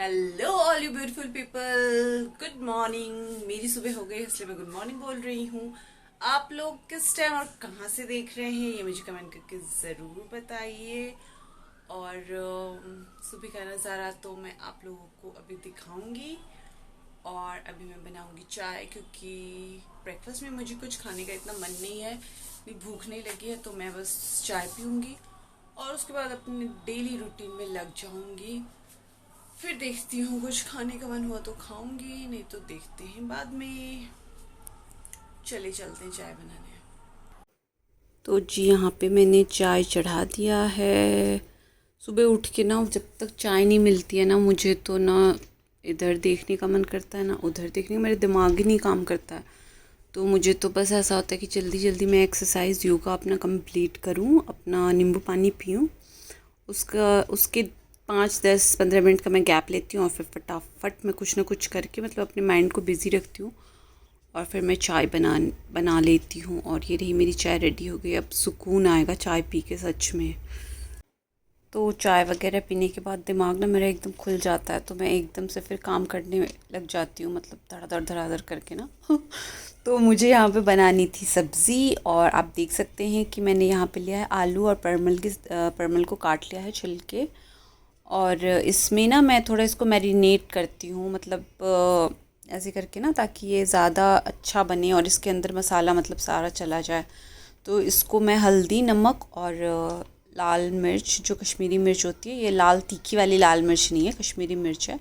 Hello all you beautiful people, good morning. मेरी सुबह हो गई इसलिए मैं गुड मॉर्निंग बोल रही हूँ। आप लोग किस टाइम और कहाँ से देख रहे हैं ये मुझे कमेंट करके ज़रूर बताइए। और सुबह का नज़ारा तो मैं आप लोगों को अभी दिखाऊंगी। और अभी मैं बनाऊंगी चाय, क्योंकि ब्रेकफास्ट में मुझे कुछ खाने का इतना मन नहीं है, इतनी भूख नहीं लगी है, तो मैं बस चाय पीऊंगी और उसके बाद अपने डेली रूटीन में लग जाऊंगी। फिर देखती हूँ, कुछ खाने का मन हुआ तो खाऊंगी, नहीं तो देखते हैं बाद में। चले चलते हैं चाय बनाने। तो जी यहाँ पे मैंने चाय चढ़ा दिया है। सुबह उठ के ना जब तक चाय नहीं मिलती है ना, मुझे तो ना इधर देखने का मन करता है ना उधर देखने का, मेरा दिमाग ही नहीं काम करता है। तो मुझे तो बस ऐसा होता है कि जल्दी जल्दी मैं एक्सरसाइज योगा अपना कंप्लीट करूँ, अपना नींबू पानी पीऊँ, उसका उसके 5-10-15 मिनट का मैं गैप लेती हूँ और फिर फटाफट मैं कुछ ना कुछ करके मतलब अपने माइंड को बिज़ी रखती हूँ और फिर मैं चाय बना लेती हूँ। और ये रही मेरी चाय रेडी हो गई। अब सुकून आएगा चाय पी के सच में। तो चाय वगैरह पीने के बाद दिमाग ना मेरा एकदम खुल जाता है, तो मैं एकदम से फिर काम करने लग जाती हूँ, मतलब धड़ाधड़ धड़ाधड़ करके ना। तो मुझे यहाँ पे बनानी थी सब्ज़ी, और आप देख सकते हैं कि मैंने यहाँ पे लिया है आलू और परमल को काट लिया है छिल के। और इसमें ना मैं थोड़ा इसको मैरिनेट करती हूँ, मतलब ऐसे करके ना, ताकि ये ज़्यादा अच्छा बने और इसके अंदर मसाला मतलब सारा चला जाए। तो इसको मैं हल्दी, नमक और लाल मिर्च, जो कश्मीरी मिर्च होती है, ये लाल तीखी वाली लाल मिर्च नहीं है, कश्मीरी मिर्च है,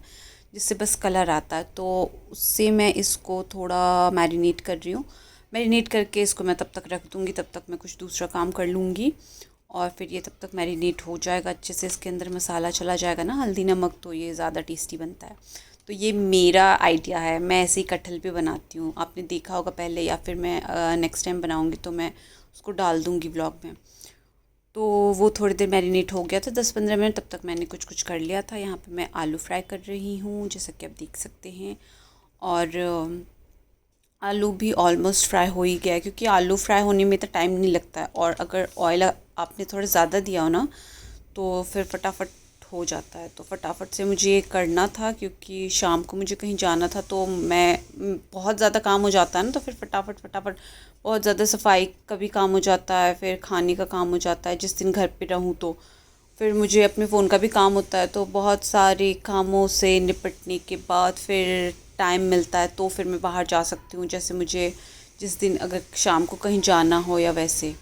जिससे बस कलर आता है, तो उससे मैं इसको थोड़ा मैरिनेट कर रही हूँ। मैरिनेट करके इसको मैं तब तक रख दूँगी, तब तक मैं कुछ दूसरा काम कर लूँगी। और फिर ये तब तक मैरिनेट हो जाएगा अच्छे से, इसके अंदर मसाला चला जाएगा ना हल्दी नमक, तो ये ज़्यादा टेस्टी बनता है। तो ये मेरा आइडिया है, मैं ऐसे ही कटहल पे बनाती हूँ, आपने देखा होगा पहले, या फिर मैं नेक्स्ट टाइम बनाऊँगी तो मैं उसको डाल दूँगी ब्लॉग में। तो वो थोड़ी देर मैरिनेट हो गया था, 10-15 मिनट, तब तक मैंने कुछ कुछ कर लिया था। यहाँ पे मैं आलू फ्राई कर रही हूँ, जैसा कि आप देख सकते हैं। और आलू भी ऑलमोस्ट फ्राई हो ही गया है, क्योंकि आलू फ्राई होने में तो टाइम नहीं लगता है, और अगर ऑयल आपने थोड़ा ज़्यादा दिया हो ना तो फिर फटाफट हो जाता है। तो फटाफट से मुझे ये करना था, क्योंकि शाम को मुझे कहीं जाना था, तो बहुत ज़्यादा काम हो जाता है ना, तो फिर फटाफट फटाफट बहुत ज़्यादा सफाई का भी काम हो जाता है, फिर खाने का काम हो जाता है जिस दिन घर पे रहूँ तो। फिर मुझे अपने फ़ोन का भी काम होता है, तो बहुत सारे कामों से निपटने के बाद फिर टाइम मिलता है, तो फिर मैं बाहर जा सकती हूँ, जैसे मुझे जिस दिन अगर शाम को कहीं जाना हो या वैसे।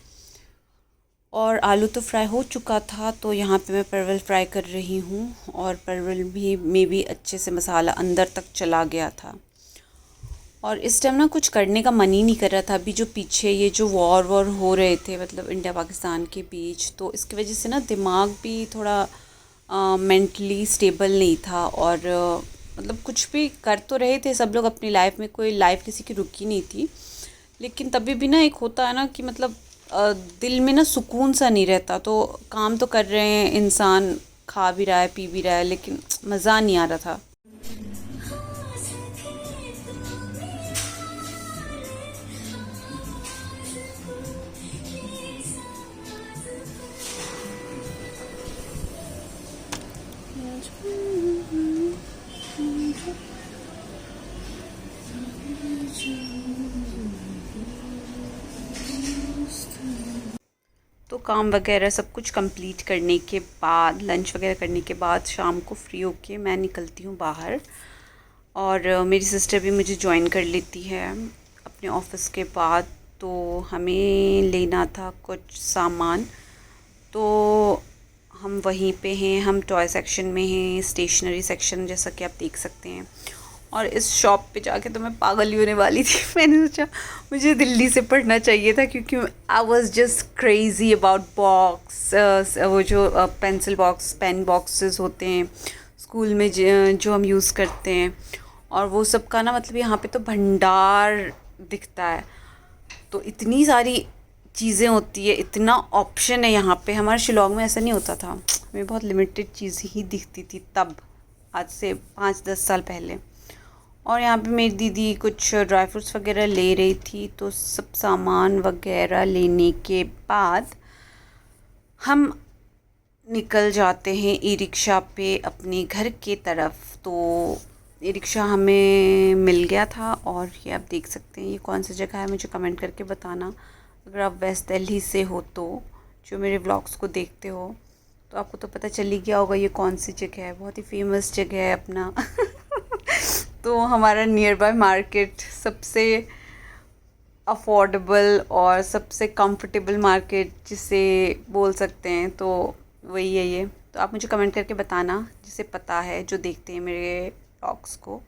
और आलू तो फ्राई हो चुका था, तो यहाँ पे मैं परवल फ्राई कर रही हूँ, और परवल भी में भी अच्छे से मसाला अंदर तक चला गया था। और इस टाइम ना कुछ करने का मन ही नहीं कर रहा था। अभी जो पीछे ये जो वॉर हो रहे थे, मतलब इंडिया पाकिस्तान के बीच, तो इसकी वजह से ना दिमाग भी थोड़ा मेंटली स्टेबल नहीं था। और मतलब कुछ भी कर तो रहे थे सब लोग अपनी लाइफ में, कोई लाइफ किसी की रुकी नहीं थी, लेकिन तभी भी ना एक होता है ना कि मतलब दिल में ना सुकून सा नहीं रहता। तो काम तो कर रहे हैं इंसान, खा भी रहा है पी भी रहा है, लेकिन मज़ा नहीं आ रहा था। तो काम वगैरह सब कुछ कंप्लीट करने के बाद, लंच वगैरह करने के बाद, शाम को फ्री होके मैं निकलती हूँ बाहर। और मेरी सिस्टर भी मुझे जॉइन कर लेती है अपने ऑफिस के बाद। तो हमें लेना था कुछ सामान, तो हम वहीं पे हैं, हम टॉय सेक्शन में हैं, स्टेशनरी सेक्शन, जैसा कि आप देख सकते हैं। और इस शॉप पे जाके तो मैं पागल ही होने वाली थी। मैंने सोचा मुझे दिल्ली से पढ़ना चाहिए था, क्योंकि I was just crazy about box, वो जो पेंसिल बॉक्स, पेन बॉक्सेस होते हैं स्कूल में जो हम यूज़ करते हैं, और वो सब का ना मतलब यहाँ पे तो भंडार दिखता है। तो इतनी सारी चीज़ें होती है, इतना ऑप्शन है यहाँ पे। हमारे शिलांग में ऐसा नहीं होता था, हमें बहुत लिमिटेड चीज़ ही दिखती थी तब, आज से 5-10 साल पहले। और यहाँ पे मेरी दीदी कुछ ड्राई फ्रूट्स वगैरह ले रही थी, तो सब सामान वगैरह लेने के बाद हम निकल जाते हैं ई रिक्शा पे अपने घर के तरफ। तो ई रिक्शा हमें मिल गया था और ये आप देख सकते हैं ये कौन सी जगह है, मुझे कमेंट करके बताना। अगर आप वेस्ट दिल्ली से हो तो, जो मेरे व्लॉग्स को देखते हो तो आपको तो पता चल ही गया होगा ये कौन सी जगह है। बहुत ही फेमस जगह है अपना तो हमारा नियर बाय मार्केट सबसे अफोर्डेबल और सबसे कंफर्टेबल मार्केट जिसे बोल सकते हैं, तो वही है ये। तो आप मुझे कमेंट करके बताना जिसे पता है, जो देखते हैं मेरे व्लॉग्स को।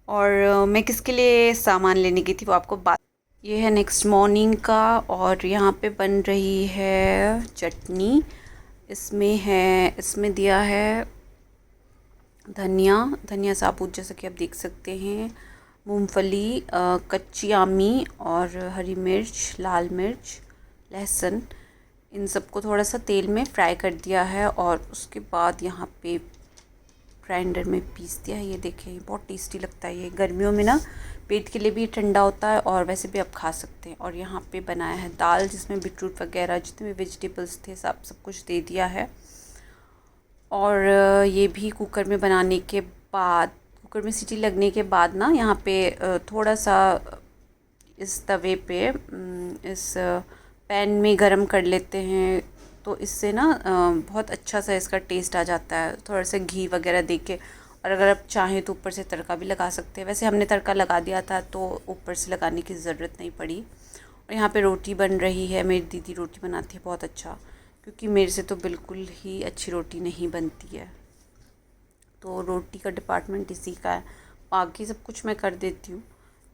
और मैं किसके लिए सामान लेने गई थी वो आपको बात। ये है नेक्स्ट मॉर्निंग का और यहाँ पे बन रही है चटनी। इसमें दिया है धनिया साबुत, जैसा कि आप देख सकते हैं, मूंगफली, कच्ची आमी और हरी मिर्च, लाल मिर्च, लहसुन, इन सबको थोड़ा सा तेल में फ्राई कर दिया है और उसके बाद यहाँ पे ग्राइंडर में पीस दिया है। ये देखें बहुत टेस्टी लगता है ये। गर्मियों में ना पेट के लिए भी ठंडा होता है और वैसे भी आप खा सकते हैं। और यहाँ पे बनाया है दाल जिसमें बीटरूट वगैरह जितने भी वेजिटेबल्स थे सब कुछ दे दिया है। और ये भी कुकर में बनाने के बाद, कुकर में सीटी लगने के बाद ना यहाँ पे थोड़ा सा इस तवे पे इस पैन में गरम कर लेते हैं, तो इससे ना बहुत अच्छा सा इसका टेस्ट आ जाता है, थोड़ा सा घी वगैरह दे के। और अगर आप चाहें तो ऊपर से तड़का भी लगा सकते हैं। वैसे हमने तड़का लगा दिया था तो ऊपर से लगाने की ज़रूरत नहीं पड़ी। और यहाँ पे रोटी बन रही है, मेरी दीदी रोटी बनाती है बहुत अच्छा, क्योंकि मेरे से तो बिल्कुल ही अच्छी रोटी नहीं बनती है। तो रोटी का डिपार्टमेंट इसी का है, बाकी सब कुछ मैं कर देती हूँ,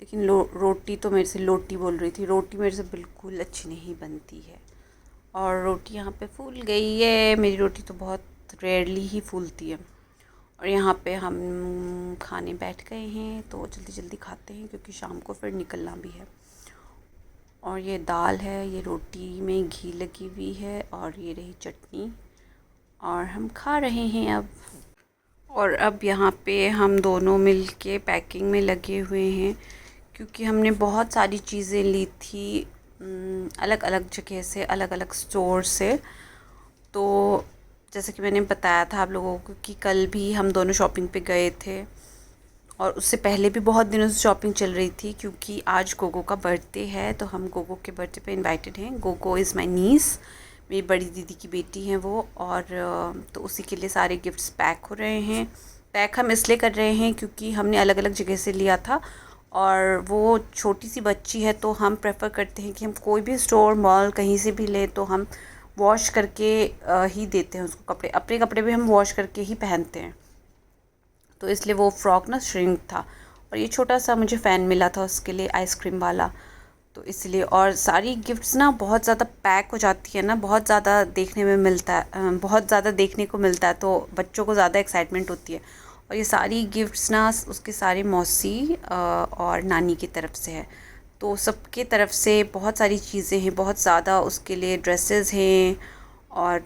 लेकिन रोटी तो मेरे से लोटी बोल रही थी, रोटी मेरे से बिल्कुल अच्छी नहीं बनती है। और रोटी यहाँ पे फूल गई है, मेरी रोटी तो बहुत रेयरली ही फूलती है। और यहाँ पे हम खाने बैठ गए हैं, तो जल्दी जल्दी खाते हैं क्योंकि शाम को फिर निकलना भी है। और ये दाल है, ये रोटी में घी लगी हुई है और ये रही चटनी और हम खा रहे हैं अब। और अब यहाँ पे हम दोनों मिल के पैकिंग में लगे हुए हैं, क्योंकि हमने बहुत सारी चीज़ें ली थी अलग अलग जगह से, अलग अलग स्टोर से। तो जैसे कि मैंने बताया था आप लोगों को कि कल भी हम दोनों शॉपिंग पे गए थे और उससे पहले भी बहुत दिनों से शॉपिंग चल रही थी, क्योंकि आज गोगो का बर्थडे है तो हम गोगो के बर्थडे पे इनवाइटेड हैं। गोगो इज़ माय नीस, मेरी बड़ी दीदी की बेटी हैं वो। और तो उसी के लिए सारे गिफ्ट्स पैक हो रहे हैं। पैक हम इसलिए कर रहे हैं क्योंकि हमने अलग अलग जगह से लिया था और वो छोटी सी बच्ची है, तो हम प्रेफर करते हैं कि हम कोई भी स्टोर मॉल कहीं से भी लें तो हम वॉश करके ही देते हैं उसको कपड़े। अपने कपड़े भी हम वॉश करके ही पहनते हैं, तो इसलिए वो फ्रॉक ना श्रिंक था। और ये छोटा सा मुझे फ़ैन मिला था उसके लिए, आइसक्रीम वाला, तो इसलिए। और सारी गिफ्ट्स ना बहुत ज़्यादा पैक हो जाती है ना, बहुत ज़्यादा देखने में मिलता है, बहुत ज़्यादा देखने को मिलता है, तो बच्चों को ज़्यादा एक्साइटमेंट होती है। और ये सारी गिफ्ट्स ना उसके सारे मौसी और नानी की तरफ से है, तो सबके तरफ से बहुत सारी चीज़ें हैं, बहुत ज़्यादा। उसके लिए ड्रेसेस हैं और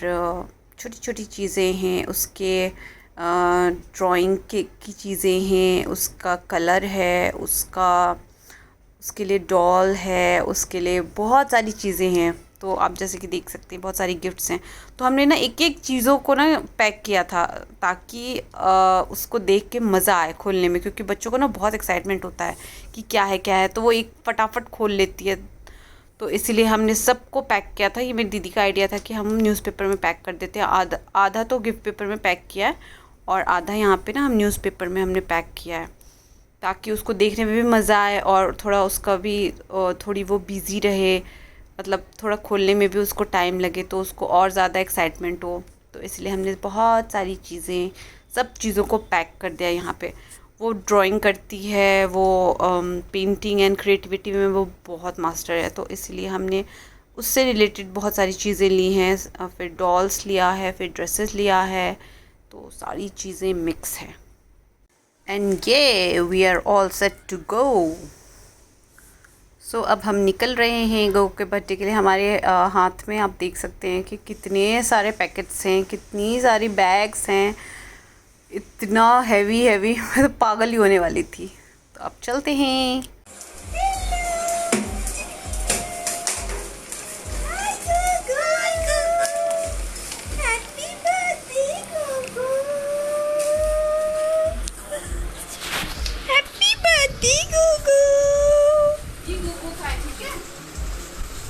छोटी छोटी चीज़ें हैं, उसके ड्राइंग की चीज़ें हैं, उसका कलर है, उसके लिए डॉल है, उसके लिए बहुत सारी चीज़ें हैं। तो आप जैसे कि देख सकते हैं बहुत सारी गिफ्ट्स हैं। तो हमने ना एक एक चीज़ों को ना पैक किया था ताकि उसको देख के मज़ा आए खोलने में, क्योंकि बच्चों को ना बहुत एक्साइटमेंट होता है कि क्या है, तो वो एक फटाफट खोल लेती है। तो इसीलिए हमने सबको पैक किया था। ये मेरी दीदी का आइडिया था कि हम न्यूज़पेपर में पैक कर देते हैं। आधा तो गिफ्ट पेपर में पैक किया है और आधा यहाँ पे ना हम न्यूज़पेपर में हमने पैक किया है, ताकि उसको देखने में भी मज़ा आए और थोड़ा उसका भी थोड़ी वो बिज़ी रहे, मतलब थोड़ा खोलने में भी उसको टाइम लगे तो उसको और ज़्यादा एक्साइटमेंट हो। तो इसलिए हमने बहुत सारी चीज़ें, सब चीज़ों को पैक कर दिया यहाँ पे। वो ड्राइंग करती है, वो पेंटिंग एंड क्रिएटिविटी में वो बहुत मास्टर है, तो इसलिए हमने उससे रिलेटेड बहुत सारी चीज़ें ली हैं। फिर डॉल्स लिया है, फिर ड्रेसेस लिया है, तो सारी चीज़ें मिक्स हैं। एंड ये we are all set to go. So अब हम निकल रहे हैं गो के बर्थडे के लिए। हमारे हाथ में आप देख सकते हैं कि कितने सारे पैकेट्स हैं, कितनी सारी बैग्स हैं, इतना हैवी मैं तो पागल ही होने वाली थी। तो अब चलते हैं। Happy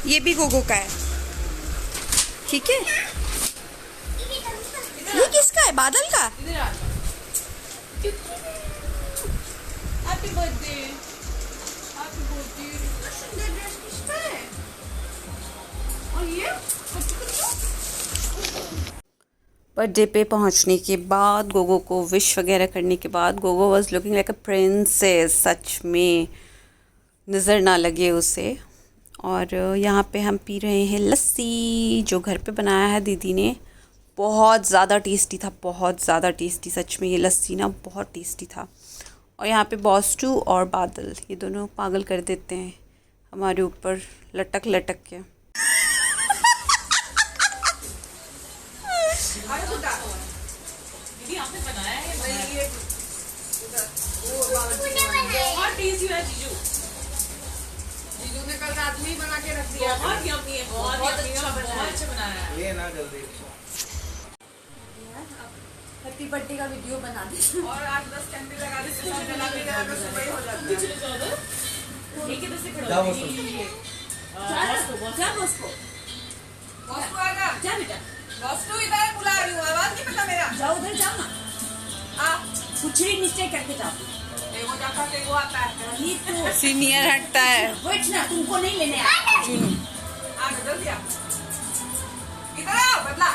ये भी गोगो का है, ठीक है। ये किसका है? बादल का। Happy birthday, happy birthday. इतना सुंदर ड्रेस किसका है? और ये बर्थडे पे पहुंचने के बाद, गोगो को विश वगैरह करने के बाद, Gogo was looking like a princess. सच में नज़र ना लगे उसे। और यहाँ पे हम पी रहे हैं लस्सी, जो घर पे बनाया है दीदी ने। बहुत ज़्यादा टेस्टी था, बहुत ज़्यादा टेस्टी। सच में ये लस्सी ना बहुत टेस्टी था। और यहाँ पे बॉस टू और बादल, ये दोनों पागल कर देते हैं हमारे ऊपर लटक लटक के। दीदी आपने बनाया है? ये बहुत टेस्टी है जीजू। जीजू ने कल रात में ही बना के रख दिया। बहुत यम्मी है, बहुत अच्छा बनाया है। ये ना जल्दी हैप्पी बर्थडे का वीडियो बना दे और 8-10 कैंडल लगा दे, सब जला के लगा के सुबह ही हो जाता है। ठीक है, तो से खड़ा हो जा बॉस को आना जा बेटा। बॉस को इधर बुला रही हूँ, आवाज नहीं पता मेरा। जाओ उधर जाओ ना, आ कुछ ही नीचे करके जाओ। देखो जाता देखो आता है, ये तो सीनियर हटता है। वेट ना, तुमको नहीं लेने आया चुनू। आ जल्दी आ, इधर आओ बदला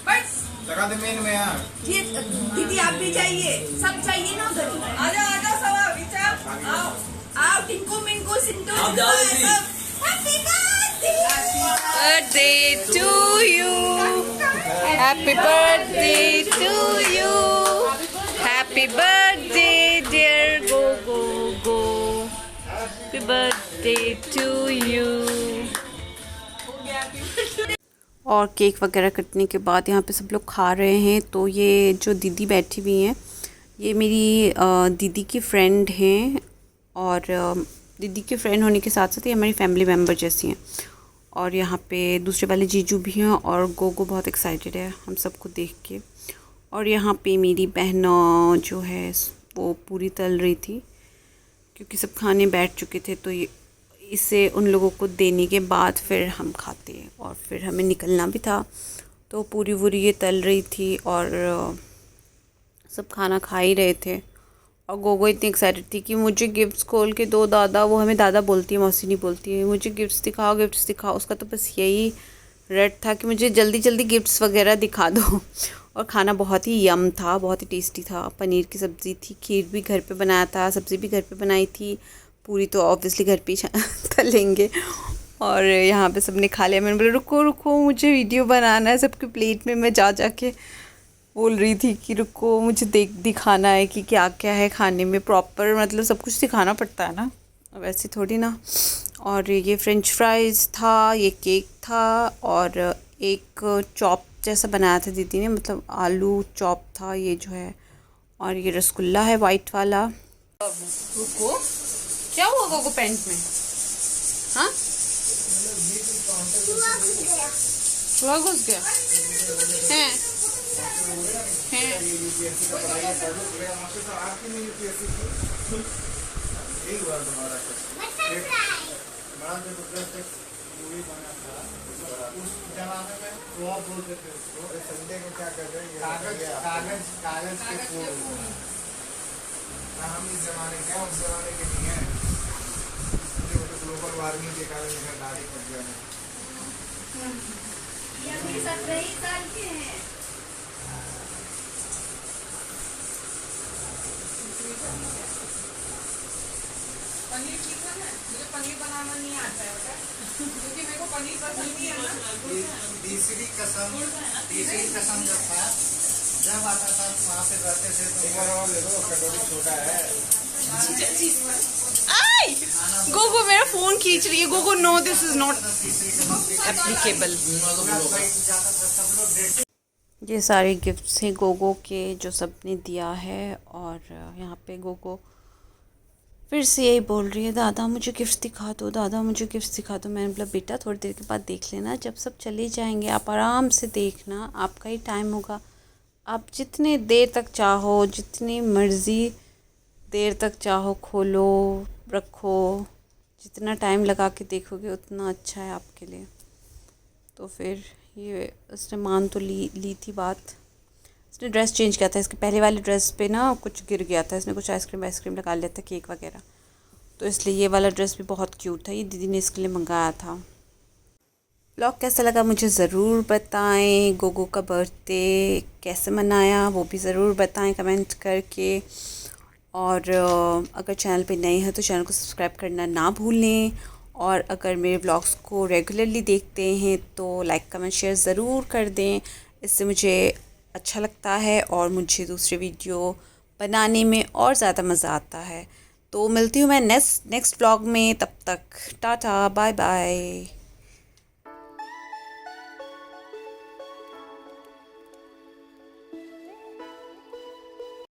बस लगा दे मेन में यार। ये दीदी आप भी जाइए, सब चाहिए ना उधर। आ जाओ सब विचार आओ आओ, टिंकू मिंकू सिंटू सब। Happy birthday to you, happy birthday to you, happy birthday dear Gogo go, happy birthday to you. और केक वगैरह कटने के बाद यहाँ पे सब लोग खा रहे हैं। तो ये जो दीदी बैठी हुई हैं, ये मेरी दीदी की फ्रेंड हैं। और दीदी के फ्रेंड होने के साथ साथ ये हमारी फैमिली मेम्बर जैसी हैं। और यहाँ पे दूसरे वाले जीजू भी हैं। और गोगो बहुत एक्साइटेड है हम सबको देख के। और यहाँ पे मेरी बहन जो है वो पूरी तल रही थी, क्योंकि सब खाने बैठ चुके थे। तो ये इसे उन लोगों को देने के बाद फिर हम खाते, और फिर हमें निकलना भी था। तो पूरी वूरी ये तल रही थी और सब खाना खा ही रहे थे। और गोगो इतनी एक्साइटेड थी कि मुझे गिफ्ट्स खोल के दो दादा। वो हमें दादा बोलती है, मौसी नहीं बोलती है। मुझे गिफ्ट्स दिखाओ, गिफ्ट्स दिखाओ। उसका तो बस यही रट था कि मुझे जल्दी जल्दी गिफ्ट्स वगैरह दिखा दो। और खाना बहुत ही यम था, बहुत ही टेस्टी था। पनीर की सब्ज़ी थी, खीर भी घर पे बनाया था, सब्ज़ी भी घर पे बनाई थी। पूरी तो ऑब्वियसली घर पे ही तलेंगे। और यहाँ पे सबने खा लिया। मैंने बोला रुको रुको, मुझे वीडियो बनाना है। सबके प्लेट में मैं जा के बोल रही थी कि रुको, मुझे दिखाना है कि क्या क्या है खाने में। प्रॉपर मतलब सब कुछ दिखाना पड़ता है ना, वैसे थोड़ी ना। और ये फ्रेंच फ्राइज़ था, ये केक था, और एक चॉप जैसा बनाया था दीदी ने, मतलब आलू चॉप था ये जो है। और ये रसगुल्ला है वाइट वाला। रुको, क्या हुआ गोगो पैंट में? हाँ, चूहा घुस गया है। संडे को क्या कर रहे हैं? कागज कागज के फूल। हम इस जमाने के उस जमाने के नहीं है। ग्लोबल वार्मिंग के कारण इधर दाढ़ी पड़ गया है। ये अभी 17 साल के हैं। पनीर ठीक है, मुझे पनीर बनाना नहीं आता है बेटा, क्योंकि मेरे को पनीर पसंद नहीं है ना। तीसरी कसम जब था, जब आता था वहाँ पे रहते थे तो देखो कटोरी छोटा है। गोगो मेरा फ़ोन खींच रही है। Gogo no, this is not applicable. ये सारे गिफ्ट्स हैं गोगो के, जो सबने दिया है। और यहाँ पे गोगो फिर से यही बोल रही है, दादा मुझे गिफ्ट्स दिखा दो, दादा मुझे गिफ्ट्स दिखा दो। मैंने बोला बेटा थोड़ी देर के बाद देख लेना, जब सब चले जाएंगे आप आराम से देखना, आपका ही टाइम होगा। आप जितने देर तक चाहो, जितनी मर्ज़ी देर तक चाहो खोलो रखो, जितना टाइम लगा के देखोगे उतना अच्छा है आपके लिए। तो फिर ये उसने मान तो ली थी बात। इसने ड्रेस चेंज किया था, इसके पहले वाली ड्रेस पे ना कुछ गिर गया था, इसने कुछ आइसक्रीम लगा लिया था, केक वगैरह, तो इसलिए ये वाला ड्रेस भी बहुत क्यूट था, ये दीदी ने इसके लिए मंगाया था। व्लॉग कैसा लगा मुझे ज़रूर बताएं। गोगो का बर्थडे कैसे मनाया वो भी ज़रूर बताएं कमेंट करके। और अगर चैनल पे नए हैं तो चैनल को सब्सक्राइब करना ना भूलें। और अगर मेरे व्लॉग्स को रेगुलरली देखते हैं तो लाइक कमेंट शेयर ज़रूर कर दें, इससे मुझे अच्छा लगता है और मुझे दूसरे वीडियो बनाने में और ज़्यादा मज़ा आता है। तो मिलती हूँ मैं नेक्स्ट व्लॉग में, तब तक टाटा बाय बाय।